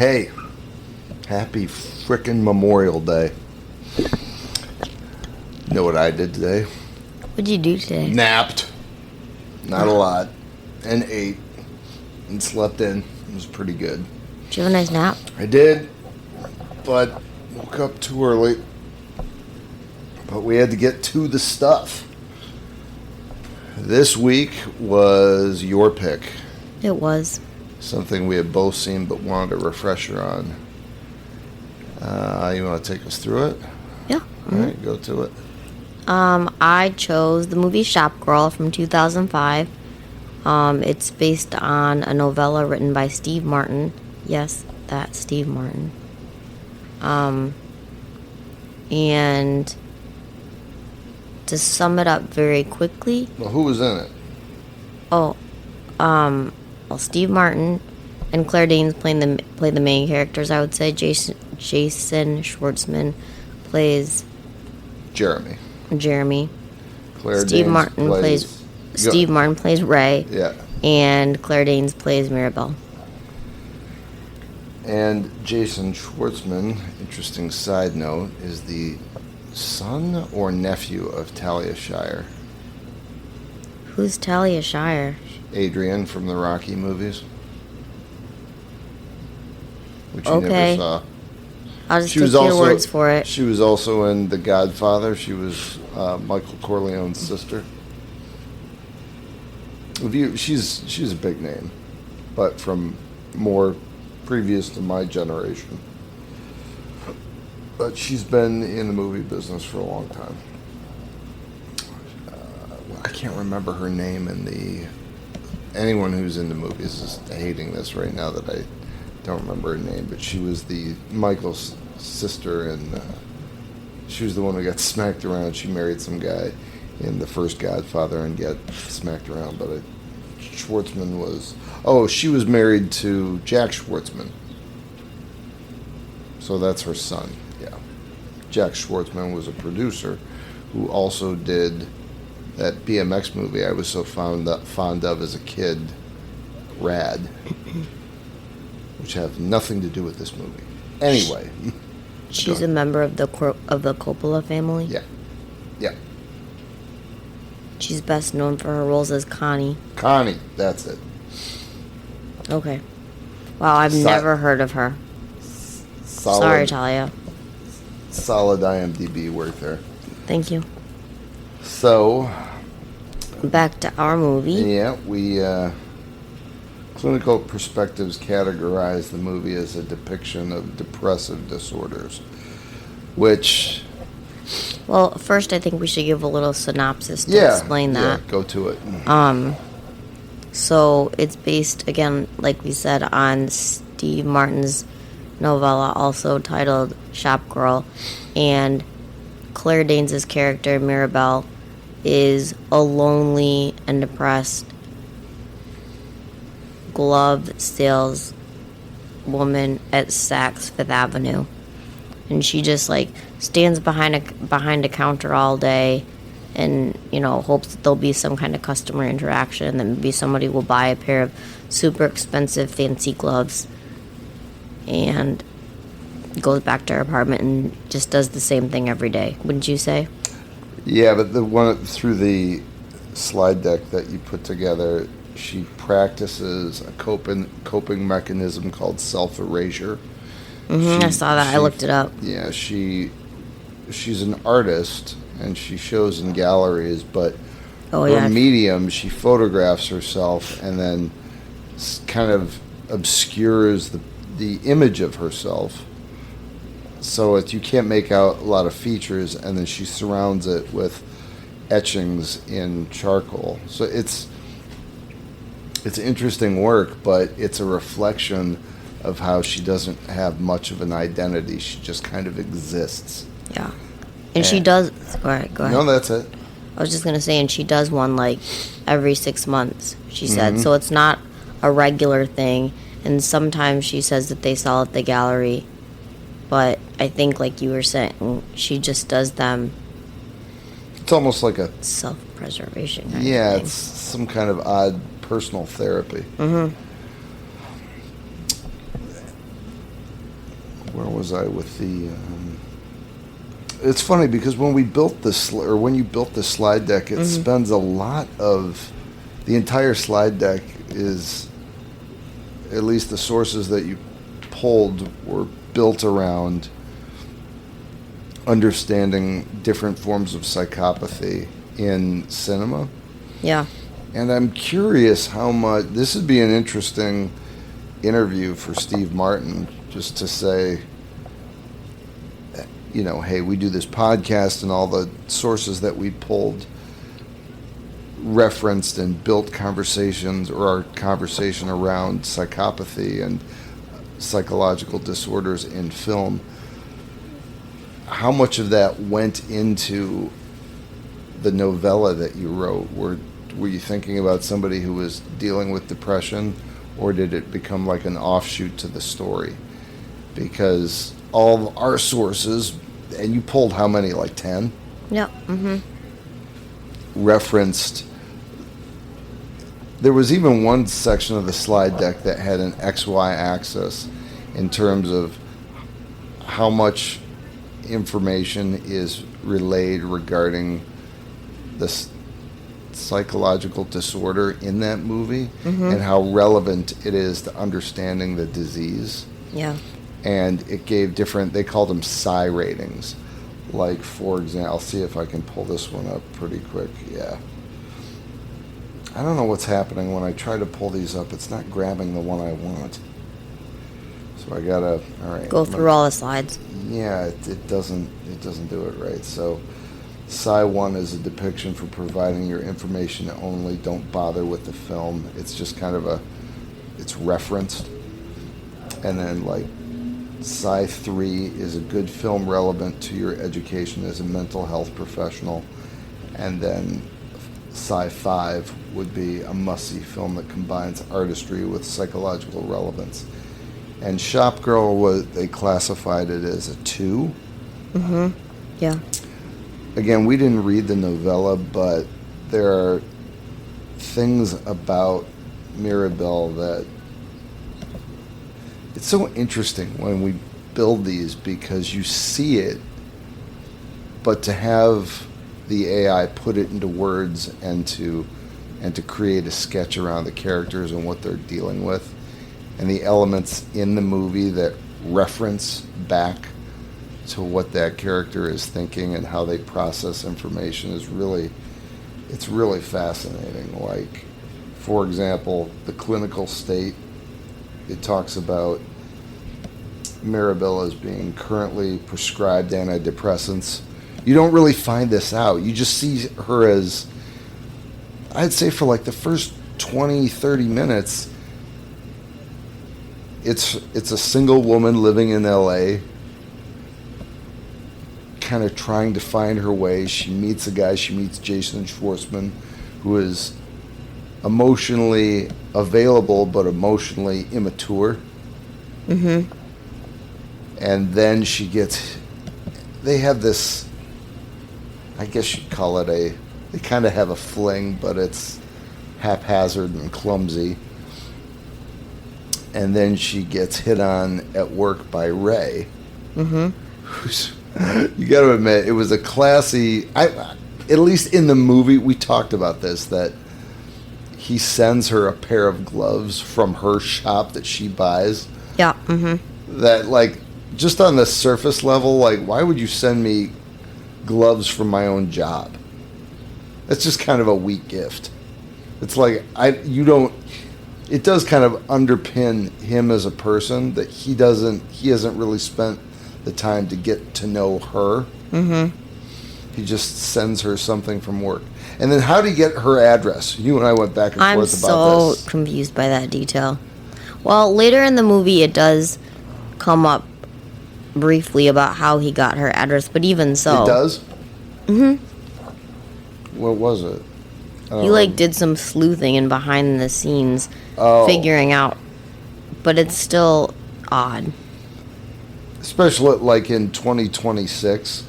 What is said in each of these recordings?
Hey, happy frickin' Memorial Day. You know what I did today? What'd you do today? Napped. Not a lot. And ate. And slept in. It was pretty good. Did you have a nice nap? I did. But woke up too early. But we had to get to the stuff. This week was your pick. It was. Something we had both seen but wanted a refresher on. You want to take us through it? Yeah. All right, go to it. I chose the movie Shopgirl from 2005. It's based on a novella written by Steve Martin. Yes, that's Steve Martin. And to sum it up very quickly. Well, who was in it? Steve Martin and Claire Danes play the main characters. I would say Jason Schwartzman plays Jeremy. Claire Steve Danes Martin plays Steve Martin plays Ray. Yeah. And Claire Danes plays Mirabelle. And Jason Schwartzman, interesting side note, is the son or nephew of Talia Shire. Who's Talia Shire? Adrian from the Rocky movies. Which you never saw. I'll just take your words for it. She was also in The Godfather. She was Michael Corleone's sister. She's a big name, but from more previous to my generation. But she's been in the movie business for a long time. I can't remember her name in the... Anyone who's into movies is hating this right now that I don't remember her name, but she was the Michael's sister, and she was the one who got smacked around. She married some guy in the first Godfather and got smacked around, but Schwartzman was... Oh, she was married to Jack Schwartzman. So that's her son, yeah. Jack Schwartzman was a producer who also did that BMX movie I was so fond of as a kid, Rad, which have nothing to do with this movie. Anyway. She's a member of the Coppola family? Yeah. Yeah. She's best known for her roles as Connie. Connie, that's it. Okay. Wow, I've never heard of her. Sorry, Talia. Solid IMDb work there. Thank you. So, back to our movie. Yeah, we Clinical Perspectives categorize the movie as a depiction of depressive disorders, which... Well, first I think we should give a little synopsis to explain that. Yeah, go to it. So it's based, again, like we said, on Steve Martin's novella, also titled Shopgirl, and Claire Danes' character, Mirabelle, is a lonely and depressed glove sales woman at Saks Fifth Avenue, and she just stands behind a counter all day, and hopes that there'll be some kind of customer interaction, and then maybe somebody will buy a pair of super expensive fancy gloves, and goes back to her apartment and just does the same thing every day. Wouldn't you say? Yeah, but the one through the slide deck that you put together, she practices a coping mechanism called self-erasure. I saw that. I looked it up. Yeah, she's an artist, and she shows in galleries, but her medium, she photographs herself and then kind of obscures the image of herself. So you can't make out a lot of features, and then she surrounds it with etchings in charcoal. So it's interesting work, but it's a reflection of how she doesn't have much of an identity. She just kind of exists. Yeah. And she does... Go ahead. No, that's it. I was just going to say, and she does one, every 6 months, she said. So it's not a regular thing. And sometimes she says that they sell at the gallery. But I think, like you were saying, she just does them. It's almost like a self-preservation kind of thing. It's some kind of odd personal therapy. was I with the? It's funny because when we built this, or when you built the slide deck, it spends a lot of the entire slide deck is, at least the sources that you pulled were built around understanding different forms of psychopathy in cinema. Yeah. And I'm curious how much this would be an interesting interview for Steve Martin, just to say, you know, hey, we do this podcast and all the sources that we pulled referenced and built conversations, or our conversation around psychopathy and psychological disorders in film. How much of that went into the novella that you wrote? Were you thinking about somebody who was dealing with depression, or did it become like an offshoot to the story? Because all of our sources, and you pulled how many, like 10? Yeah. Referenced. There was even one section of the slide deck that had an XY axis in terms of how much information is relayed regarding this psychological disorder in that movie, and how relevant it is to understanding the disease. Yeah. And it gave different, they called them psi ratings. Like, for example, I'll see if I can pull this one up pretty quick. Yeah. I don't know what's happening when I try to pull these up. It's not grabbing the one I want. So I gotta, all right. Go through all the slides. Yeah, it doesn't do it right. So Psi 1 is a depiction for providing your information only. Don't bother with the film. It's just kind of it's referenced. And then like Psi 3 is a good film relevant to your education as a mental health professional. And then Psi 5 would be a must-see film that combines artistry with psychological relevance. And Shopgirl, they classified it as a 2. Yeah. Again, we didn't read the novella, but there are things about Mirabelle that it's so interesting when we build these, because you see it, but to have the AI put it into words and to create a sketch around the characters and what they're dealing with, and the elements in the movie that reference back to what that character is thinking and how they process information is really fascinating. Like, for example, the clinical state, it talks about Mirabelle as being currently prescribed antidepressants. You don't really find this out. You just see her as, I'd say for like the first 20, 30 minutes, it's a single woman living in LA, kind of trying to find her way. She meets Jason Schwartzman, who is emotionally available but emotionally immature. And then they have this, I guess you'd call it they kind of have a fling, but it's haphazard and clumsy. And then she gets hit on at work by Ray, who's, you got to admit, it was a classy, at least in the movie, we talked about this, that he sends her a pair of gloves from her shop that she buys. Yeah. That, like, just on the surface level, like, why would you send me gloves from my own job? That's just kind of a weak gift. It's like, it does kind of underpin him as a person that he hasn't really spent the time to get to know her. He just sends her something from work. And then how did he get her address? You and I went back and forth about this. I'm so confused by that detail. Well, later in the movie, it does come up briefly about how he got her address, but even so. It does? What was it? He did some sleuthing and behind the scenes figuring out, but it's still odd. Especially like in 2026,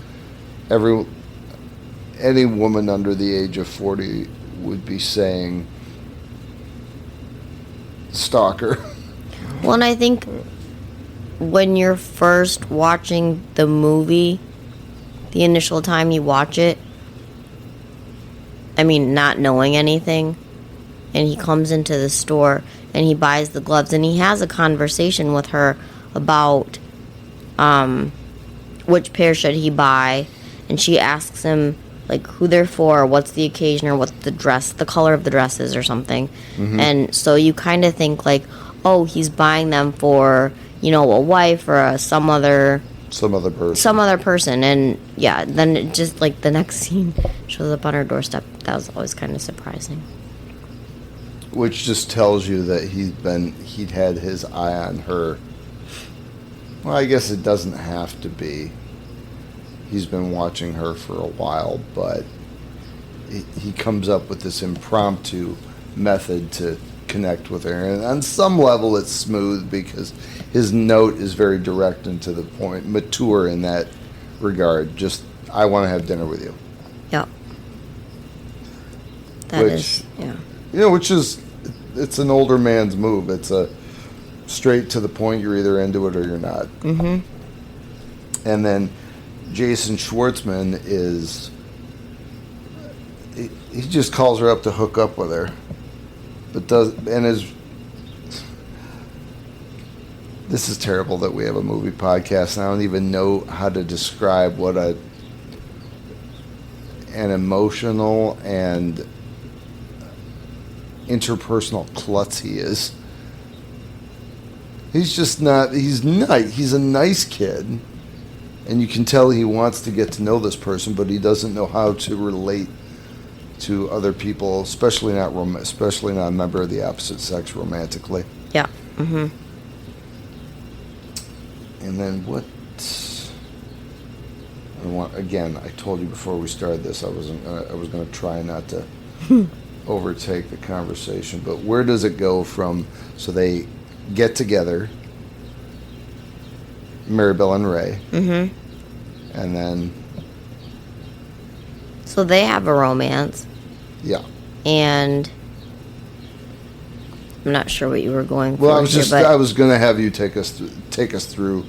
any woman under the age of 40 would be saying stalker. Well, and I think when you're first watching the movie, the initial time you watch it, I mean, not knowing anything, and he comes into the store and he buys the gloves and he has a conversation with her about which pair should he buy, and she asks him like who they're for, what's the occasion, or what the color of the dress is or something. And so you kind of think like, oh, he's buying them for, you know, a wife or some other person. And yeah, then it just like the next scene shows up on her doorstep. That was always kind of surprising. Which just tells you that he'd had his eye on her. Well, I guess it doesn't have to be. He's been watching her for a while, but he comes up with this impromptu method to connect with her. And on some level, it's smooth because his note is very direct and to the point, mature in that regard. Just, I want to have dinner with you. Yep. Which is, it's an older man's move. It's a straight to the point. You're either into it or you're not. Mm-hmm. And then Jason Schwartzman he just calls her up to hook up with her, but this is terrible that we have a movie podcast, and I don't even know how to describe what an emotional and interpersonal klutz he is. He's nice. He's a nice kid, and you can tell he wants to get to know this person, but he doesn't know how to relate to other people, especially not a member of the opposite sex romantically. Yeah. Mm-hmm. And then I told you before we started this, I was going to try not to overtake the conversation, but where does it go from? So they get together, Mirabelle and Ray, and then so they have a romance. Yeah. And I'm not sure what you were going for. Well, I was going to have you take us through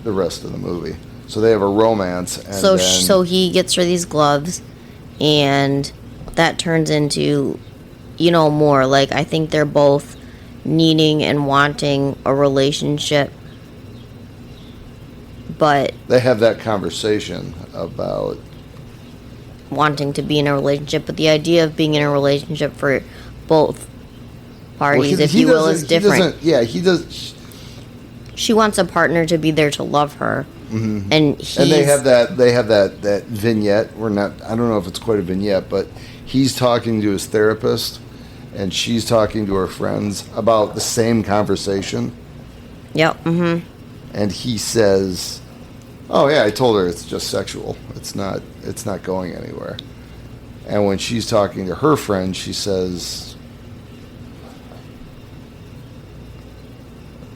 the rest of the movie. So they have a romance, and so he gets her these gloves, and that turns into, you know, more like I think they're both needing and wanting a relationship, but they have that conversation about wanting to be in a relationship, but the idea of being in a relationship for both parties, if you will, is different. He does. She wants a partner to be there to love her, and they have that vignette. I don't know if it's quite a vignette, but he's talking to his therapist, and she's talking to her friends about the same conversation. Yep. Mm-hmm. And he says, "Oh yeah, I told her it's just sexual. It's not going anywhere." And when she's talking to her friend, she says,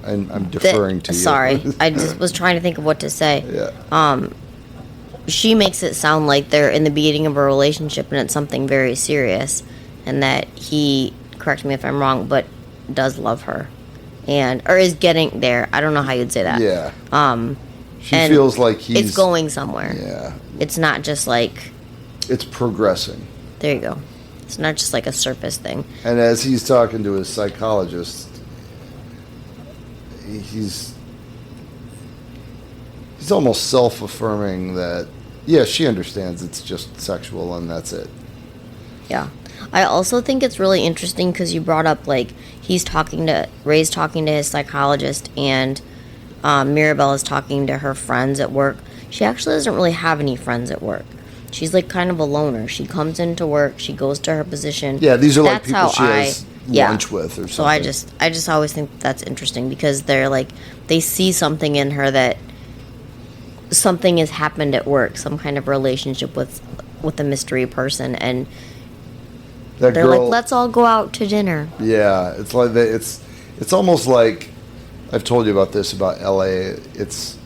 I'm deferring to you. Sorry, I just was trying to think of what to say. Yeah. She makes it sound like they're in the beginning of a relationship and it's something very serious, and that he, correct me if I'm wrong, but does love her, or is getting there. I don't know how you'd say that. Yeah. She feels like it's going somewhere. Yeah. It's not just like... It's progressing. There you go. It's not just like a surface thing. And as he's talking to his psychologist, he's almost self-affirming that, yeah, she understands it's just sexual and that's it. Yeah. I also think it's really interesting because you brought up, like, Ray's talking to his psychologist, and Mirabelle is talking to her friends at work. She actually doesn't really have any friends at work. She's like kind of a loner. She comes into work, she goes to her position. Yeah, these are like people she has lunch with or something. So I just always think that's interesting because they're like, they see something in her that something has happened at work, some kind of relationship with a mystery person, and they're like, let's all go out to dinner. Yeah, it's like it's almost like, I've told you about this about LA. It's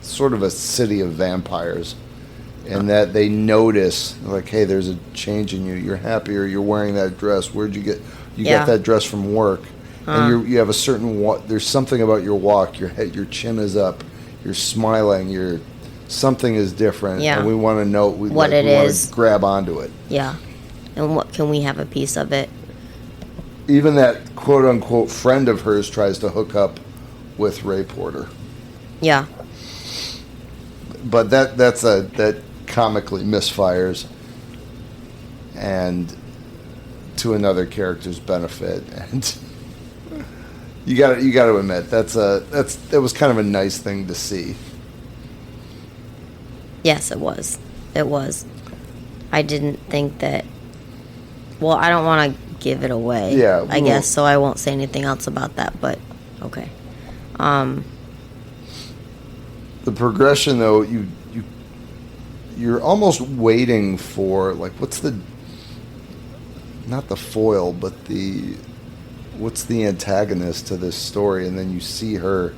sort of a city of vampires, in that they notice, like, hey, there's a change in you. You're happier. You're wearing that dress. Where'd you get? You got that dress from work, and you have a certain there's something about your walk, your head, your chin is up, you're smiling, something is different, and we want to know what it want is. To grab onto it. Yeah, and what can we have a piece of it? Even that quote unquote friend of hers tries to hook up with Ray Porter. Yeah. But that comically misfires, and to another character's benefit, and you got to admit that was kind of a nice thing to see. Yes, it was. It was. I didn't think that. Well, I don't want to give it away. Yeah, I guess so. I won't say anything else about that. But okay. The progression, though, you're almost waiting for, like, what's the, not the foil, but what's the antagonist to this story, and then you see her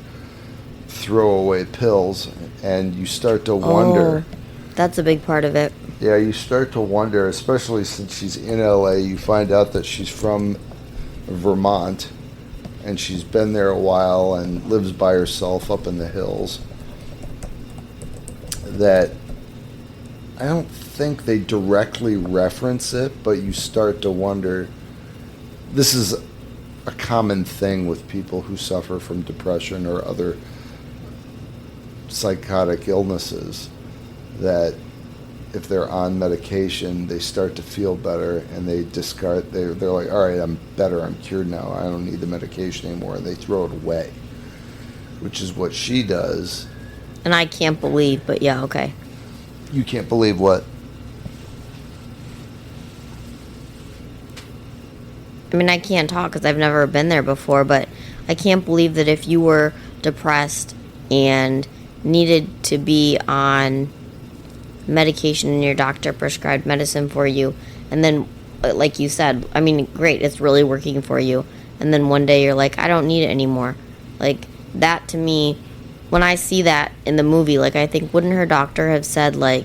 throw away pills, and you start to wonder. That's a big part of it. Yeah, you start to wonder, especially since she's in LA, you find out that she's from Vermont, and she's been there a while and lives by herself up in the hills. That I don't think they directly reference it, but you start to wonder. This is a common thing with people who suffer from depression or other psychotic illnesses, that if they're on medication, they start to feel better, and they discard. They're like, all right, I'm better, I'm cured now, I don't need the medication anymore, and they throw it away, which is what she does. And I can't believe, but yeah, okay. You can't believe what? I mean, I can't talk because I've never been there before, but I can't believe that if you were depressed and needed to be on medication and your doctor prescribed medicine for you, and then, like you said, I mean, great, it's really working for you, and then one day you're like, I don't need it anymore. Like, that to me, when I see that in the movie, like, I think, wouldn't her doctor have said, like,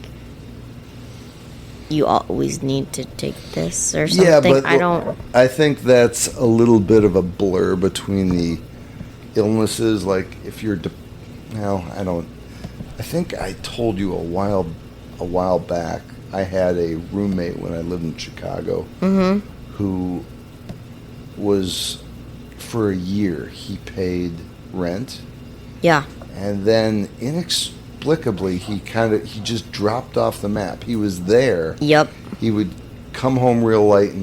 you always need to take this or something? Yeah, but I think that's a little bit of a blur between the illnesses. Like, if you're, I think I told you a while back, I had a roommate when I lived in Chicago, who was, for a year, he paid rent. Yeah. And then inexplicably, he just dropped off the map. He was there. Yep. He would come home real late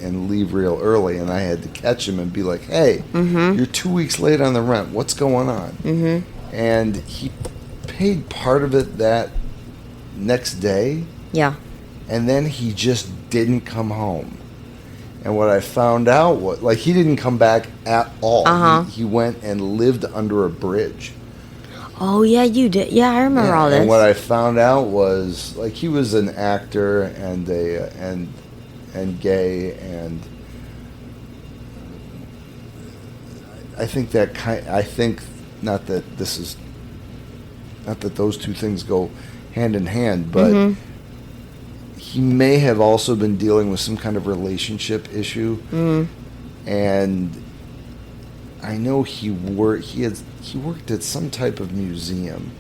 and leave real early, and I had to catch him and be like, hey, you're 2 weeks late on the rent. What's going on? And he paid part of it that next day. Yeah. And then he just didn't come home. And what I found out was, like, he didn't come back at all. He went and lived under a bridge. Oh, yeah, you did. Yeah, I remember all this. And what I found out was, like, he was an actor and gay, and I think not that those two things go hand in hand, but he may have also been dealing with some kind of relationship issue, and I know he worked at some type of museum,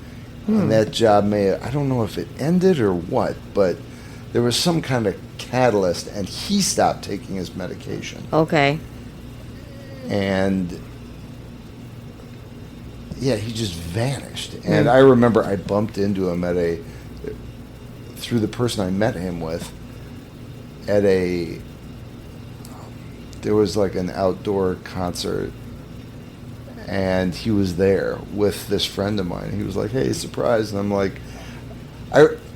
and that job I don't know if it ended or what, but there was some kind of catalyst, and he stopped taking his medication. Okay. And yeah, he just vanished. And I remember I bumped into him through the person I met him with there was like an outdoor concert, and he was there with this friend of mine. He was like, hey, surprise. And I'm like,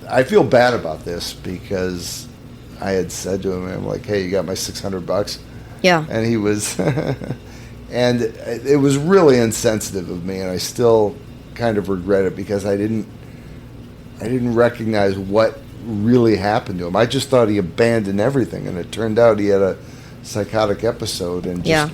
I feel bad about this, because I had said to him, I'm like, hey, you got my $600? Yeah. And he was, and it was really insensitive of me, and I still kind of regret it, because I didn't recognize what really happened to him. I just thought he abandoned everything, and it turned out he had a psychotic episode and just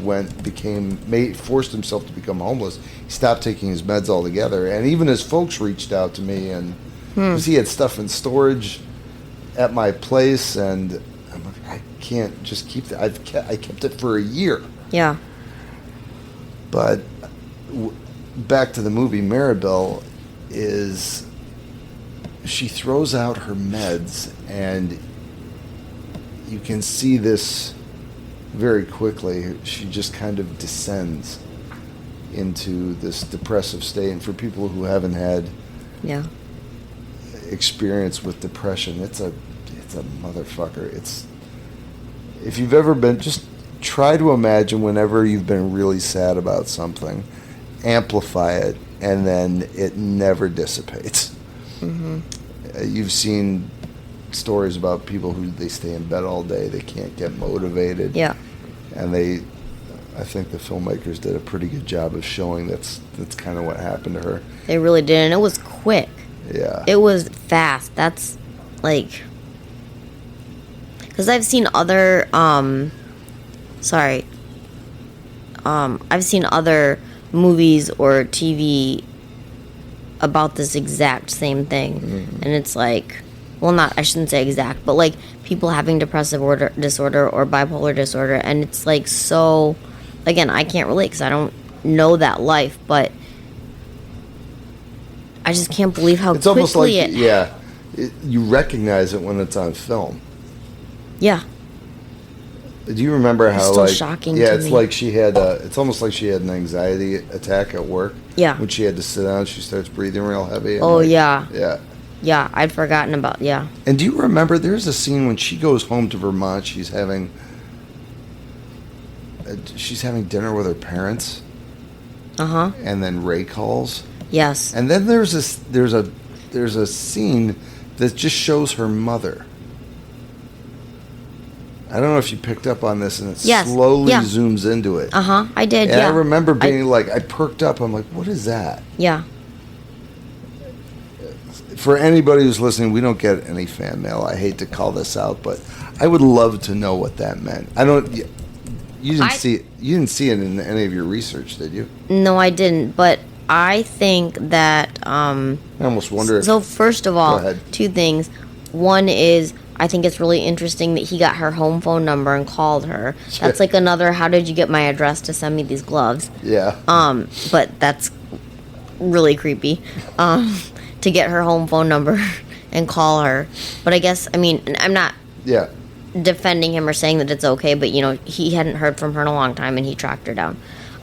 forced himself to become homeless. He stopped taking his meds altogether, and even his folks reached out to me, and because he had stuff in storage at my place, and I'm like, I can't just keep that. I kept it for a year. Yeah. But back to the movie, Mirabelle she throws out her meds, and you can see this very quickly. She just kind of descends into this depressive state. And for people who haven't had experience with depression, it's a motherfucker. If you've ever been, just try to imagine whenever you've been really sad about something, amplify it, and then it never dissipates. Mm-hmm. You've seen stories about people who they stay in bed all day, they can't get motivated. Yeah. And I think the filmmakers did a pretty good job of showing that's kind of what happened to her. They really did, and it was quick. Yeah. It was fast. That's like, because I've seen other I've seen other movies or TV about this exact same thing. Mm-hmm. And it's like, well, I shouldn't say exact, but like people having depressive disorder or bipolar disorder, and it's like, so again, I can't relate because I don't know that life, but I just can't believe how it's quickly almost like you recognize it when it's on film. Yeah. Do you remember how, it's still shocking to it's me. like she had it's almost like she had an anxiety attack at work. Yeah. When she had to sit down, she starts breathing real heavy. Oh, yeah. Yeah. Yeah, I'd forgotten about, And do you remember, there's a scene when she goes home to Vermont, she's having dinner with her parents. Uh-huh. And then Ray calls. Yes. And then there's a scene that just shows her mother. I don't know if you picked up on this, and it slowly zooms into it. Uh-huh, I did, and I remember being I perked up. I'm like, what is that? Yeah. For anybody who's listening, we don't get any fan mail. I hate to call this out, but I would love to know what that meant. You didn't see it. You didn't see it in any of your research, did you? No, I didn't, but I think that... I almost wonder if... So, first of all, two things. One is, I think it's really interesting that he got her home phone number and called her. That's like another, how did you get my address to send me these gloves? Yeah. But that's really creepy. To get her home phone number and call her. But I guess, I'm not defending him or saying that it's okay, but, he hadn't heard from her in a long time, and he tracked her down.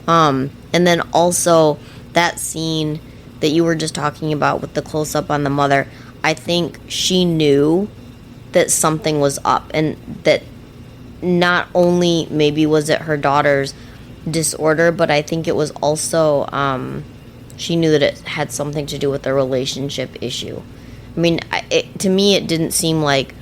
And then also, that scene that you were just talking about with the close-up on the mother, I think she knew that something was up, and that not only maybe was it her daughter's disorder, but I think it was also she knew that it had something to do with the relationship issue. To me, it didn't seem like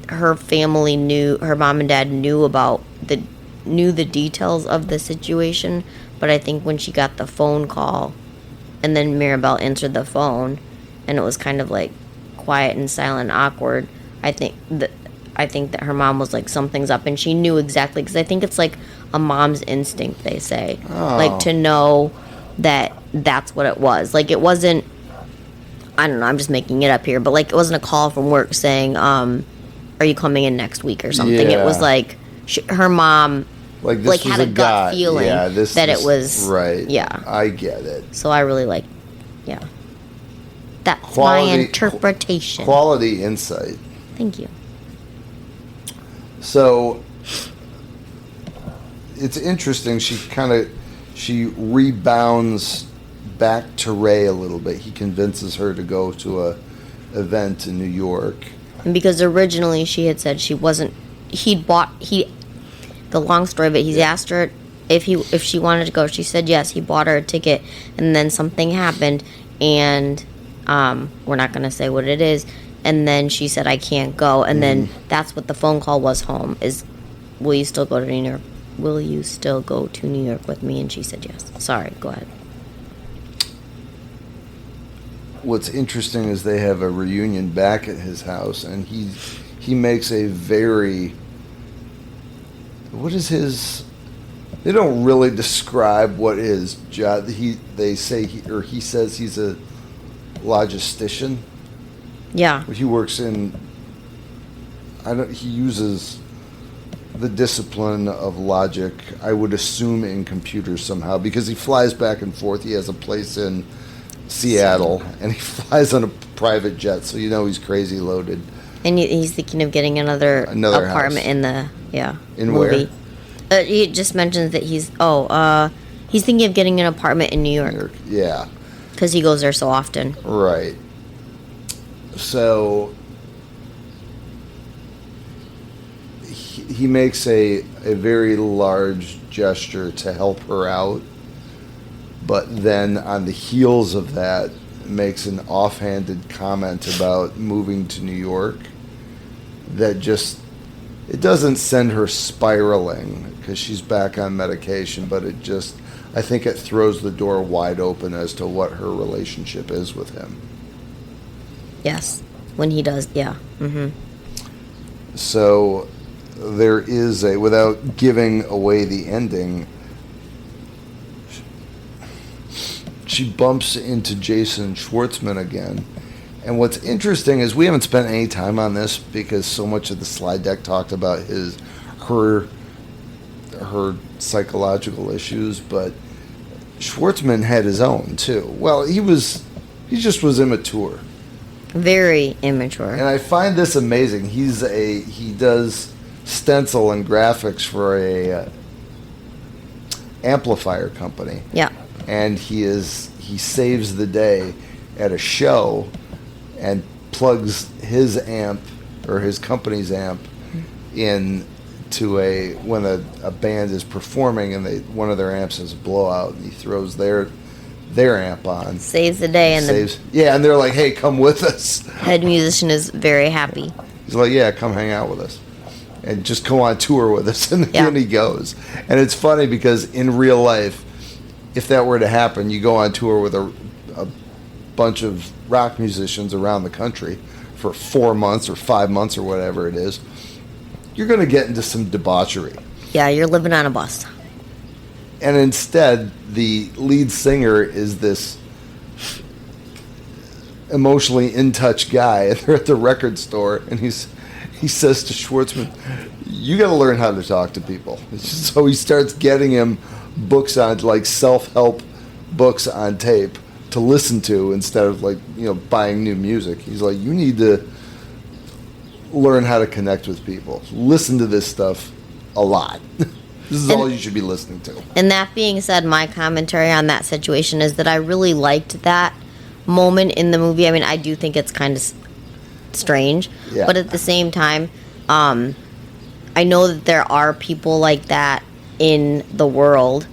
her family knew, her mom and dad knew the details of the situation, but I think when she got the phone call, and then Mirabelle answered the phone, and it was kind of like quiet and silent, awkward, I think that her mom was like, something's up, and she knew exactly, because I think it's like a mom's instinct, they say, like to know that that's what it was. Like, it wasn't, I don't know, I'm just making it up here, but like, it wasn't a call from work saying, are you coming in next week or something? Yeah. It was like, her mom had a gut feeling that it was right. Yeah, I get it. So I really that's my interpretation. Quality insight. Thank you. So it's interesting. She rebounds back to Ray a little bit. He convinces her to go to a event in New York. And because originally she had said she wasn't. The long story of it, he's asked her if she wanted to go. She said yes. He bought her a ticket, and then something happened, and we're not going to say what it is. And then she said, I can't go. And then that's what the phone call was home, is, will you still go to New York? Will you still go to New York with me? And she said yes. Sorry, go ahead. What's interesting is they have a reunion back at his house, and he makes a very... What is his... They don't really describe what his job... He says he's a logistician. Yeah. He works in... He uses the discipline of logic, I would assume, in computers somehow, because he flies back and forth. He has a place in Seattle, and he flies on a private jet, so he's crazy loaded. And he's thinking of getting another apartment house. In the in movie. Where? He just mentions that he's thinking of getting an apartment in New York. Yeah. Because he goes there so often. Right. So he makes a very large gesture to help her out, but then on the heels of that makes an offhanded comment about moving to New York that just, it doesn't send her spiraling because she's back on medication, but it just, I think it throws the door wide open as to what her relationship is with him. Yes, when he does, yeah. Mm-hmm. So there is without giving away the ending, she bumps into Jason Schwartzman again. And what's interesting is we haven't spent any time on this because so much of the slide deck talked about her psychological issues, but Schwartzman had his own too. Well, he just was immature. Very immature. And I find this amazing. He does stencil and graphics for a amplifier company. Yeah. And he saves the day at a show and plugs his amp or his company's amp in to when a band is performing and one of their amps has a blowout, and he throws their amp on. Saves the day, and and they're like, "Hey, come with us." Head musician is very happy. He's like, "Yeah, come hang out with us, and just go on tour with us." And then he goes, and it's funny because in real life, if that were to happen, you go on tour with a bunch of rock musicians around the country for 4 months or 5 months or whatever it is, you're going to get into some debauchery. Yeah, you're living on a bus. And instead, the lead singer is this emotionally in-touch guy, and they're at the record store, and he says to Schwartzman, "You got to learn how to talk to people." So he starts getting him books on, like, self-help books on tape to listen to instead of, like, buying new music. He's like, "You need to learn how to connect with people. Listen to this stuff a lot. This is all you should be listening to." And that being said, my commentary on that situation is that I really liked that moment in the movie. I mean, I do think it's kind of strange, but at the same time, I know that there are people like that in the world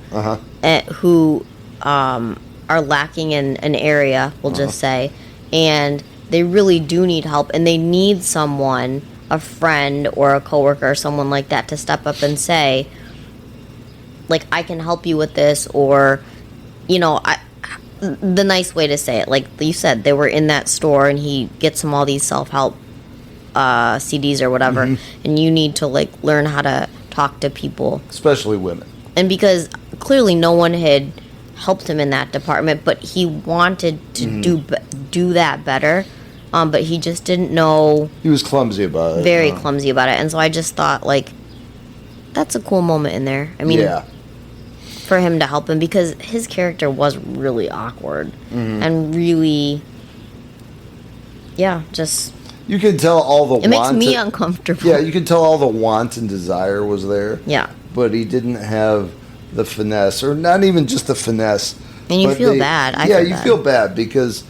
who are lacking in an area, we'll just say, and they really do need help, and they need someone, a friend or a coworker or someone like that, to step up and say, like, "I can help you with this," or, the nice way to say it, like you said, they were in that store and he gets them all these self-help CDs or whatever, and you need to, like, learn how to talk to people, especially women. And because clearly no one had helped him in that department, but he wanted to do that better, but he just didn't know. He was clumsy about it. Very clumsy about it, and so I just thought, like, that's a cool moment in there. I mean, for him to help him, because his character was really awkward and really, just. You can tell all the want. It makes me uncomfortable. Yeah, you can tell all the want and desire was there. Yeah. But he didn't have the finesse, or not even just the finesse. And you feel bad. You feel bad because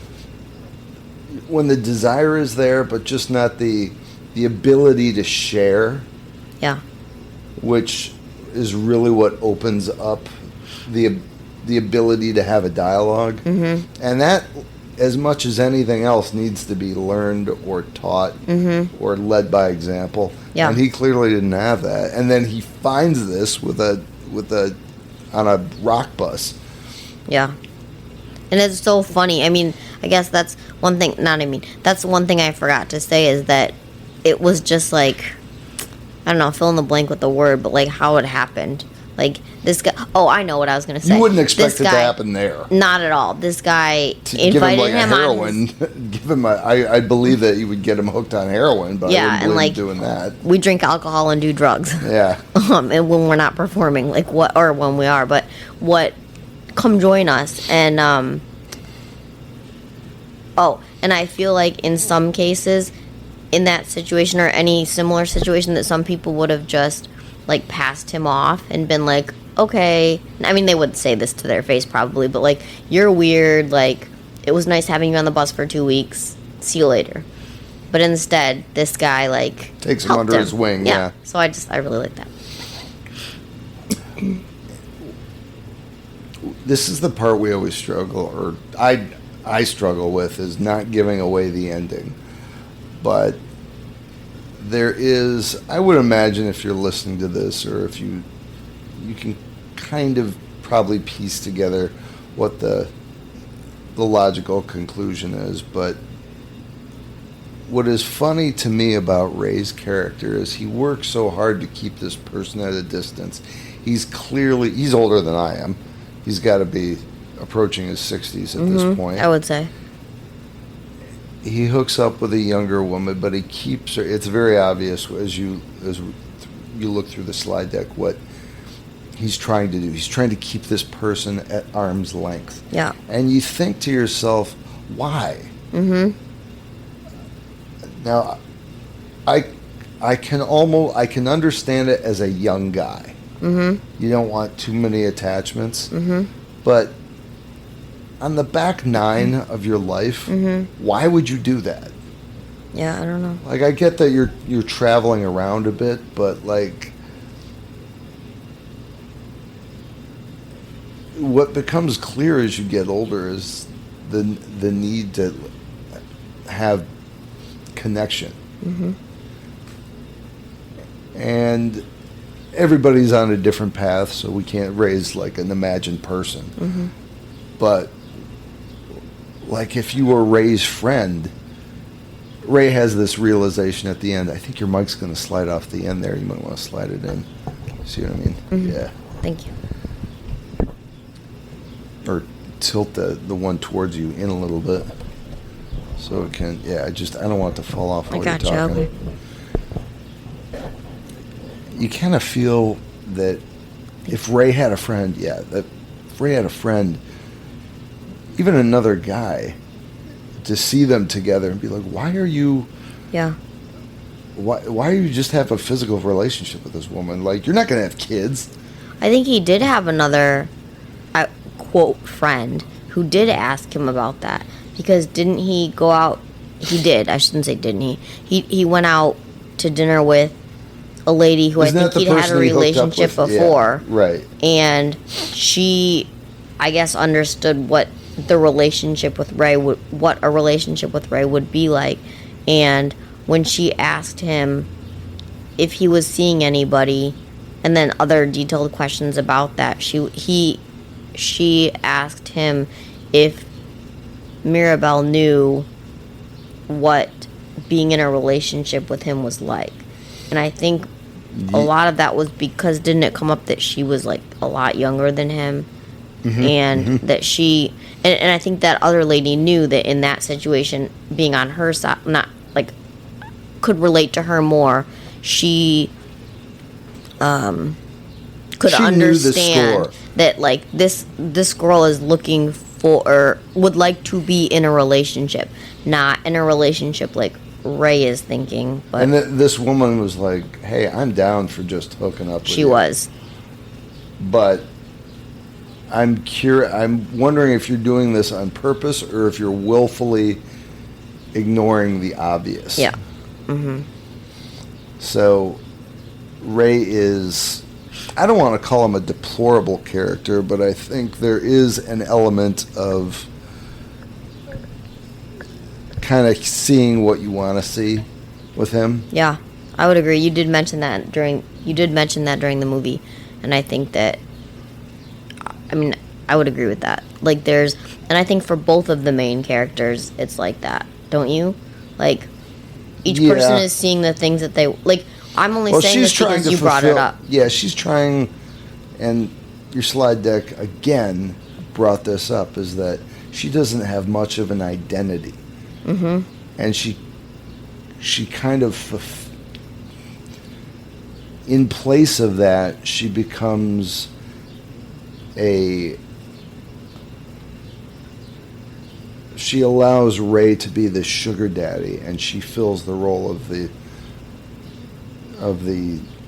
when the desire is there, but just not the ability to share. Yeah. Which is really what opens up the ability to have a dialogue. Mm-hmm. And that, as much as anything else, needs to be learned or taught or led by example. Yeah. And he clearly didn't have that. And then he finds this on a rock bus. Yeah. And it's so funny. I mean, I guess that's one thing. That's one thing I forgot to say, is that it was just like, I don't know, fill in the blank with the word, but like how it happened. Like, this guy... Oh, I know what I was going to say. You wouldn't expect this it guy, to happen there. Not at all. This guy Give him invited like a him heroin. Give him I believe that you would get him hooked on heroin, but I wouldn't believe him doing that. We drink alcohol and do drugs. Yeah. And when we're not performing, like what, or when we are, but what, come join us. And, and I feel like in some cases, in that situation or any similar situation, that some people would have just, like, passed him off and been like, okay. I mean, they would say this to their face probably, but, like, you're weird, like, it was nice having you on the bus for 2 weeks, see you later. But instead, this guy, like, takes him under his wing, yeah. So I really like that. This is the part we always struggle, or I struggle with, is not giving away the ending. But there is, I would imagine if you're listening to this, or if you can kind of probably piece together what the logical conclusion is. But what is funny to me about Ray's character is he works so hard to keep this person at a distance. He's older than I am. He's got to be approaching his 60s at this point. I would say. He hooks up with a younger woman, but he keeps her. It's very obvious as you look through the slide deck what he's trying to do. He's trying to keep this person at arm's length. Yeah. And you think to yourself, why? Mm-hmm. Now, I can understand it as a young guy. Mm-hmm. You don't want too many attachments. Mm-hmm. But on the back nine of your life, why would you do that? Yeah, I don't know. Like, I get that you're traveling around a bit, but, like, what becomes clear as you get older is the need to have connection. Mm-hmm. And everybody's on a different path, so we can't raise, like, an imagined person. Mm-hmm. But, like, if you were Ray's friend, Ray has this realization at the end. I think your mic's going to slide off the end there. You might want to slide it in. See what I mean? Mm-hmm. Yeah. Thank you. Or tilt the one towards you in a little bit. So it can, I don't want it to fall off while you're talking. You kind of feel that if Ray had a friend, even another guy, to see them together and be like, why are you why do you just have a physical relationship with this woman? Like, you're not going to have kids. I think he did have another quote friend who did ask him about that, because didn't he go out, he did, I shouldn't say didn't he went out to dinner with a lady who I think he'd had a relationship before. Yeah, right. And she, I guess, understood what the relationship with Ray what a relationship with Ray would be like. And when she asked him if he was seeing anybody, and then other detailed questions about that, she asked him if Mirabelle knew what being in a relationship with him was like. And I think a lot of that was because, didn't it come up that she was, like, a lot younger than him? Mm-hmm, and that she... And I think that other lady knew that in that situation, being on her side, not, like, could relate to her more. She could understand that, like, this girl is looking for, or would like to be in a relationship, not in a relationship like Ray is thinking. But and this woman was like, hey, I'm down for just hooking up with you. She was. But I'm wondering if you're doing this on purpose or if you're willfully ignoring the obvious. Yeah. Mm-hmm. So Ray is, I don't want to call him a deplorable character, but I think there is an element of kind of seeing what you want to see with him. Yeah, I would agree. You did mention that during the movie, and I think that, I mean, I would agree with that. Like, and I think for both of the main characters, it's like that, don't you? Like, each person is seeing the things that they, like, I'm only saying this because you brought it up. Yeah, she's trying, And your slide deck, again, brought this up, is that she doesn't have much of an identity. Mm-hmm. And she kind of, in place of that, she becomes she allows Ray to be the sugar daddy, and she fills the role of the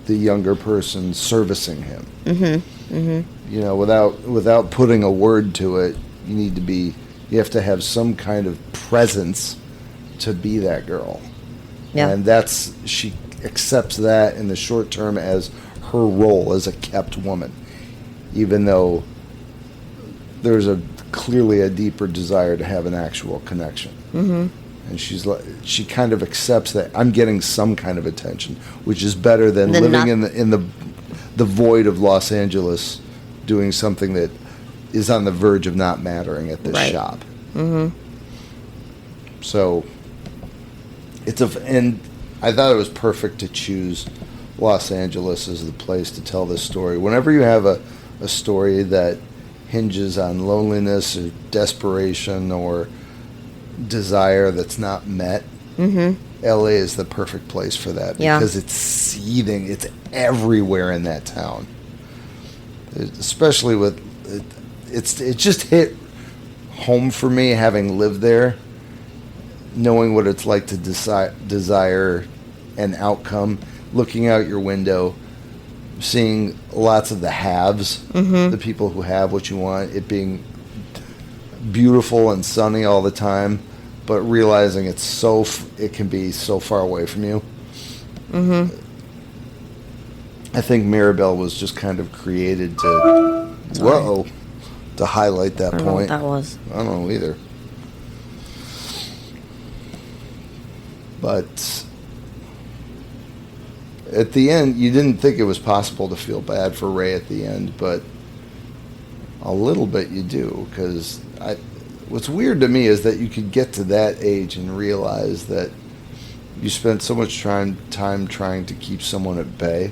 younger person servicing him. Mm-hmm. Mm-hmm. You know, without putting a word to it, you have to have some kind of presence to be that girl. Yeah. And she accepts that in the short term as her role as a kept woman, even though there's clearly a deeper desire to have an actual connection. Mm-hmm. And she kind of accepts that I'm getting some kind of attention, which is better than living in the void of Los Angeles, doing something that is on the verge of not mattering at this shop. Mm-hmm. So and I thought it was perfect to choose Los Angeles as the place to tell this story. Whenever you have a story that hinges on loneliness or desperation or desire that's not met, LA is the perfect place for that, because it's seething. It's everywhere in that town. Especially with it just hit home for me, having lived there, knowing what it's like to desire an outcome, looking out your window, seeing lots of the haves, the people who have what you want, it being beautiful and sunny all the time, but realizing it can be so far away from you. Mm-hmm. I think Mirabelle was just kind of created to highlight that I don't point. know what that was. I don't know either. But at the end, you didn't think it was possible to feel bad for Ray at the end, but a little bit you do, because what's weird to me is that you could get to that age and realize that you spent so much time trying to keep someone at bay,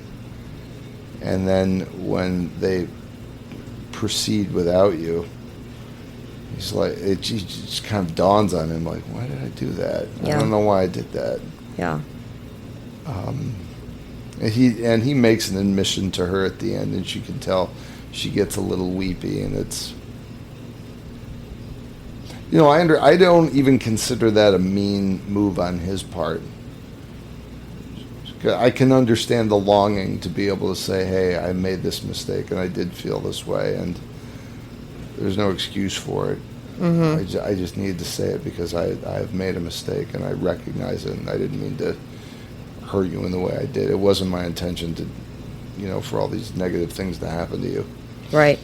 and then when they proceed without you, he's like, it just kind of dawns on him, like, why did I do that? Yeah. I don't know why I did that. Yeah. And he makes an admission to her at the end, and she can tell she gets a little weepy, and it's, I don't even consider that a mean move on his part. I can understand the longing to be able to say, hey, I made this mistake and I did feel this way, and there's no excuse for it. Mm-hmm. I just needed to say it because I've made a mistake and I recognize it, and I didn't mean to hurt you in the way I did. It wasn't my intention to, for all these negative things to happen to you. Right.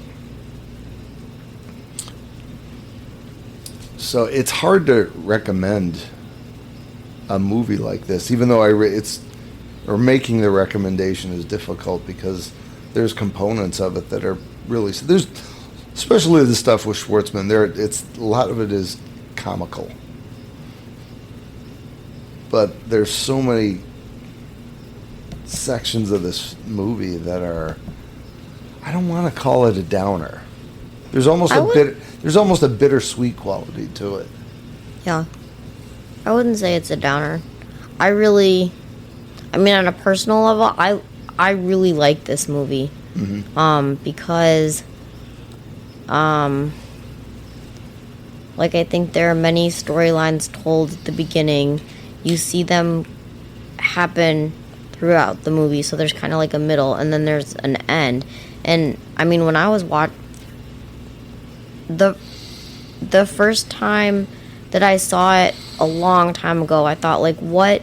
So it's hard to recommend a movie like this, even though making the recommendation is difficult, because there's components of it that are really, especially the stuff with Schwartzman. A lot of it is comical, but there's so many sections of this movie that are, I don't want to call it a downer. There's almost a bittersweet quality to it. Yeah. I wouldn't say it's a downer. On a personal level, I really like this movie. Mm-hmm. Because I think there are many storylines told at the beginning. You see them happen throughout the movie, so there's kind of like a middle, and then there's an end. And when I was the first time that I saw it a long time ago, I thought, like, what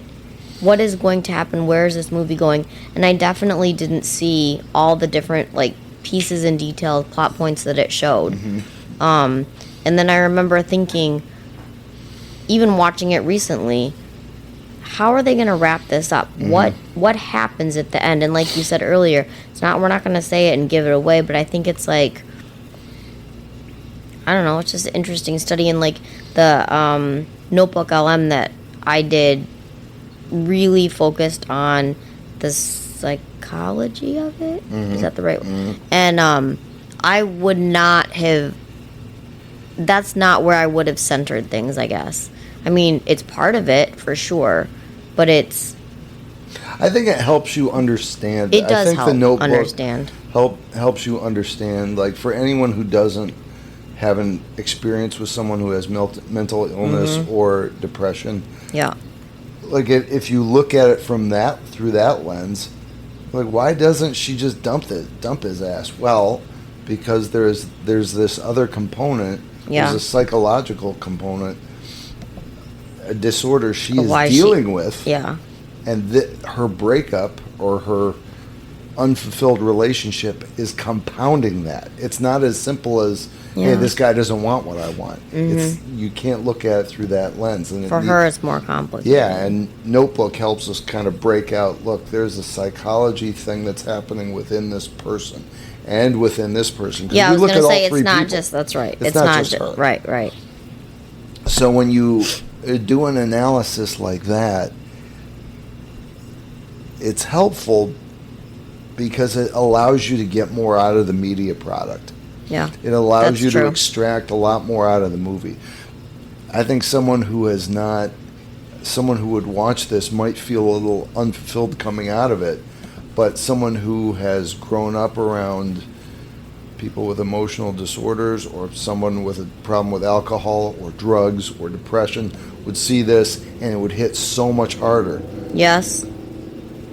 is going to happen? Where is this movie going? And I definitely didn't see all the different, like, pieces and details, plot points that it showed. Mm-hmm. And then I remember thinking, even watching it recently, how are they going to wrap this up? Mm-hmm. What happens at the end? And like you said earlier, we're not going to say it and give it away, but I think it's like, I don't know, it's just an interesting study. And like the Notebook LM that I did really focused on the psychology of it. Is that the right one? And I would not have. That's not where I would have centered things, I guess. I mean, it's part of it for sure, but it's. I think it helps you understand. It does I think help the Notebook understand. Helps you understand. Like for anyone who doesn't have an experience with someone who has mental illness or depression. Yeah. Like if you look at it through that lens, like why doesn't she just dump his ass? Well, because there's this other component. Yeah. There's a psychological component, a disorder she is dealing with. Yeah. And her breakup or her unfulfilled relationship is compounding that. It's not as simple as, hey, this guy doesn't want what I want. You can't look at it through that lens. And for her, it's more complicated. Yeah, and Notebook helps us kind of break out, look, there's a psychology thing that's happening within this person and within this person. Yeah, I was going to say it's not people. Just, that's right. It's not just her. Right. So when you do an analysis like that, it's helpful because it allows you to get more out of the media product. Yeah. It allows you true. to extract a lot more out of the movie. I think someone who would watch this might feel a little unfulfilled coming out of it, but someone who has grown up around people with emotional disorders or someone with a problem with alcohol or drugs or depression would see this and it would hit so much harder. Yes.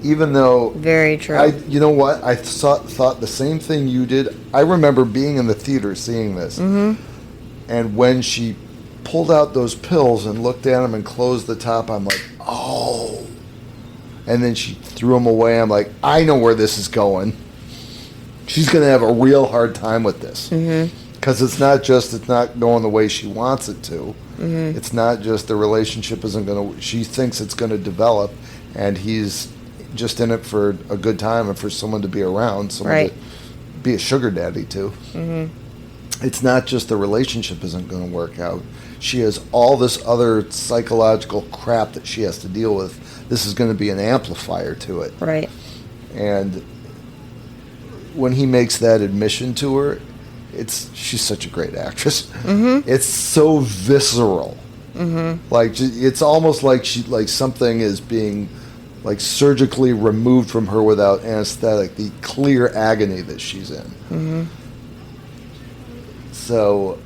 Even though... Very true. You know what? I thought the same thing you did. I remember being in the theater seeing this. And when she pulled out those pills and looked at them and closed the top, I'm like, oh. And then she threw them away. I'm like, I know where this is going. She's going to have a real hard time with this. Because it's not going the way she wants it to. It's not just the relationship isn't going to... She thinks it's going to develop, and he's just in it for a good time and for someone to be around, someone to be a sugar daddy to. It's not just the relationship isn't going to work out. She has all this other psychological crap that she has to deal with. This is going to be an amplifier to it. Right. And when he makes that admission to her, she's such a great actress. It's so visceral. Like it's almost like something is being like surgically removed from her without anesthetic, the clear agony that she's in. So,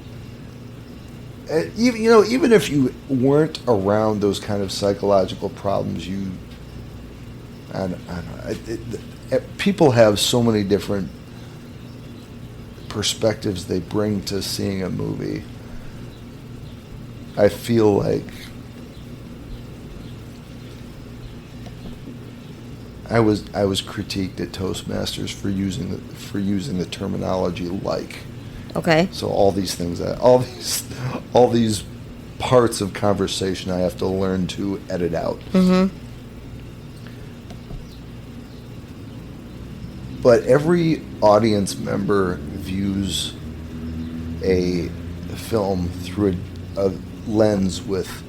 even if you weren't around those kind of psychological problems, I don't know. People have so many different perspectives they bring to seeing a movie. I feel like I was critiqued at Toastmasters for using the terminology like. Okay. So all these things, all these parts of conversation, I have to learn to edit out. But every audience member views a film through a lens with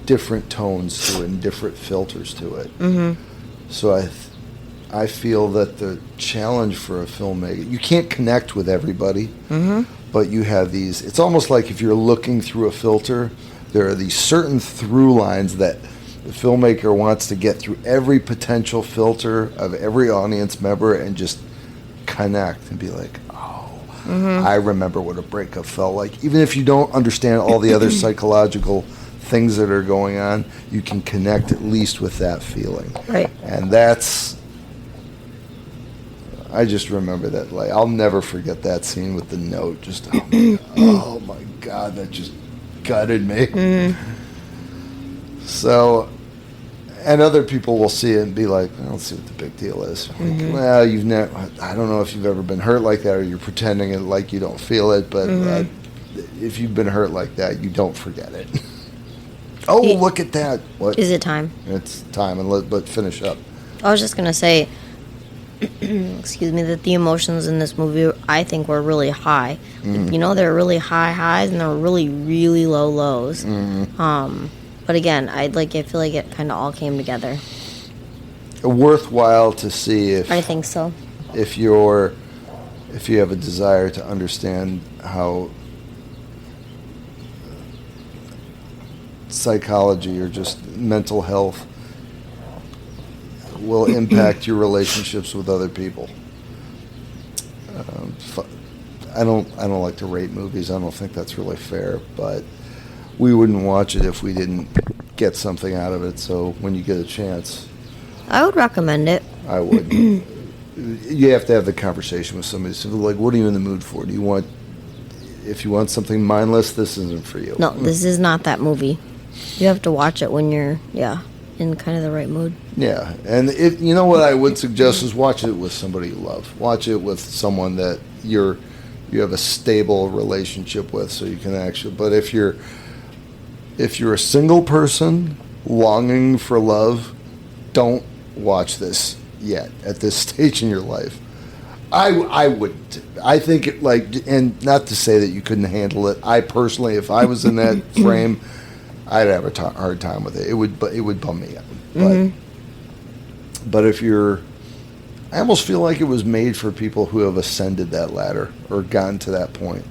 different tones to it and different filters to it. So I feel that the challenge for a filmmaker, you can't connect with everybody, but you have these, it's almost like if you're looking through a filter, there are these certain through lines that the filmmaker wants to get through every potential filter of every audience member and just connect and be like, oh, I remember what a breakup felt like. Even if you don't understand all the other psychological things that are going on, you can connect at least with that feeling. Right. And I just remember that. Like, I'll never forget that scene with the note. Just, oh my God, that just gutted me. So, and other people will see it and be like, I don't see what the big deal is. Like, well, I don't know if you've ever been hurt like that or you're pretending it like you don't feel it, but if you've been hurt like that, you don't forget it. Oh, look at that. What? Is it time? It's time, but finish up. I was just going to say, excuse me, that the emotions in this movie, I think, were really high. There are really high highs and there were really, really low lows. But again, I feel like it kind of all came together. worthwhile to see if I think so. if you have a desire to understand how psychology or just mental health will impact your relationships with other people. I don't like to rate movies. I don't think that's really fair, but we wouldn't watch it if we didn't get something out of it. So when you get a chance, I would recommend it. I would. You have to have the conversation with somebody. So like, what are you in the mood for? If you want something mindless, this isn't for you. No, this is not that movie. You have to watch it when you're, in kind of the right mood. Yeah, and you know what I would suggest is watch it with somebody you love. Watch it with someone that you have a stable relationship with, so you can actually. But if you're a single person longing for love, don't watch this yet at this stage in your life. I wouldn't. I think and not to say that you couldn't handle it. I personally, if I was in that frame, I'd have a hard time with it. It would bum me out. But if I almost feel like it was made for people who have ascended that ladder or gotten to that point.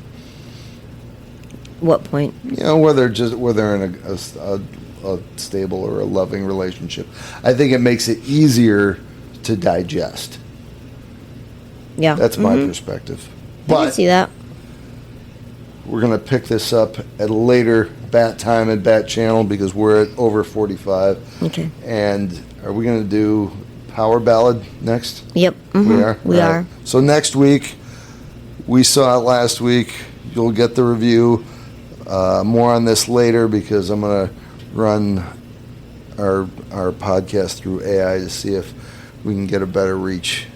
What point? Where they're in a stable or a loving relationship. I think it makes it easier to digest. Yeah, that's my perspective. I can see that. We're going to pick this up at a later bat time and bat channel because we're at over 45. Okay. And are we going to do Power Ballad next? Yep. We are? We are. So next week, we saw it last week. You'll get the review. More on this later because I'm going to run our podcast through AI to see if we can get a better reach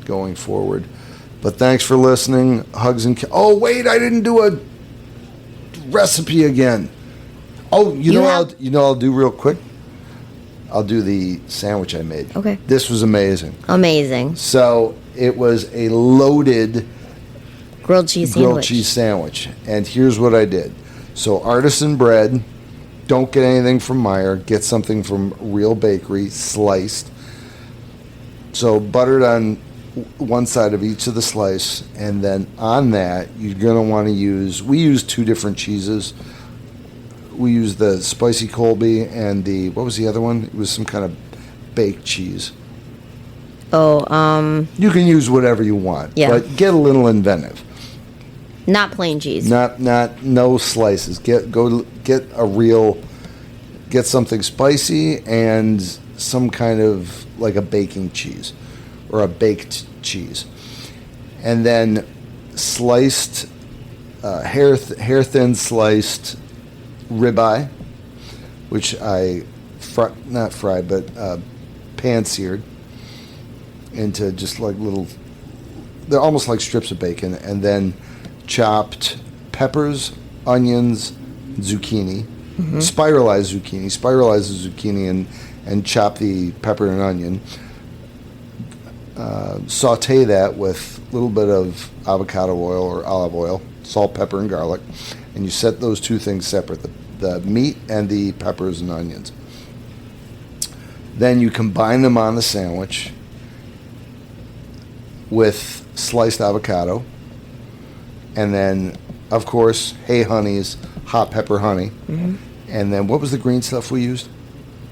going forward. But thanks for listening. Hugs and oh wait, I didn't do a recipe again. Oh, I'll do real quick. I'll do the sandwich I made. Okay. This was amazing. Amazing. So it was a loaded grilled cheese sandwich. And here's what I did. So artisan bread, don't get anything from Meijer, get something from Real Bakery, sliced. So buttered on one side of each of the slice, and then on that you're going to want to we use two different cheeses. We use the spicy Colby and what was the other one? It was some kind of baked cheese. You can use whatever you want, but get a little inventive. Not plain cheese. No slices. Get something spicy and some kind of like a baking cheese or a baked cheese, and then sliced hair thin sliced ribeye, which I pan seared into just like little. They're almost like strips of bacon, and then chopped peppers, onions, zucchini, spiralize the zucchini and chop the pepper and onion. Saute that with a little bit of avocado oil or olive oil, salt, pepper, and garlic, and you set those two things separate, the meat and the peppers and onions. Then you combine them on the sandwich with sliced avocado, and then, of course, Hey Honey's hot pepper honey. And then what was the green stuff we used?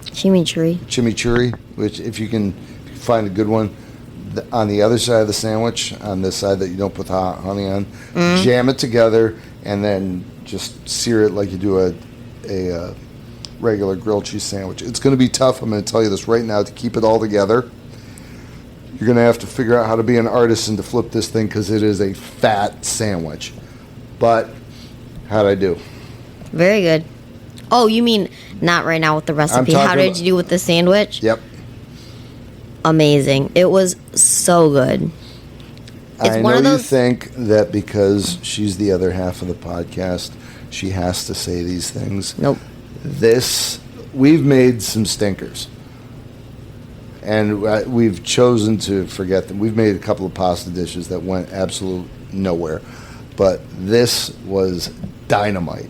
Chimichurri, which if you can find a good one, on the other side of the sandwich, on the side that you don't put the hot honey on, jam it together, and then just sear it like you do a regular grilled cheese sandwich. It's going to be tough, I'm going to tell you this right now, to keep it all together. You're going to have to figure out how to be an artisan to flip this thing because it is a fat sandwich. But how'd I do? Very good. Oh, you mean not right now with the recipe. How did you do with the sandwich? Yep. Amazing. It was so good. I know you think that because she's the other half of the podcast, she has to say these things. Nope. We've made some stinkers. And we've chosen to forget them. We've made a couple of pasta dishes that went absolute nowhere. But this was dynamite.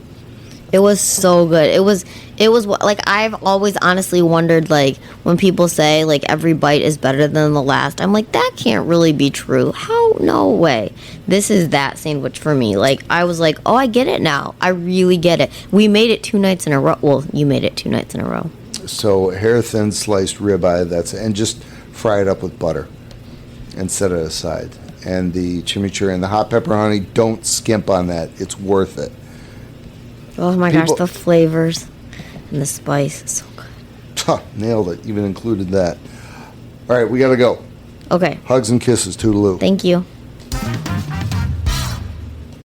It was so good. It was like, I've always honestly wondered, like, when people say like every bite is better than the last, I'm like, that can't really be true. How? No way. This is that sandwich for me. Like, I was like, oh, I get it now. I really get it. We made it 2 nights in a row. Well, you made it 2 nights in a row. So hair thin sliced ribeye, and just fry it up with butter and set it aside. And the chimichurri and the hot pepper honey, don't skimp on that. It's worth it. Oh my gosh, the flavors and the spice is so good. Nailed it. Even included that. All right, we got to go. Okay. Hugs and kisses. Toodaloo. Thank you.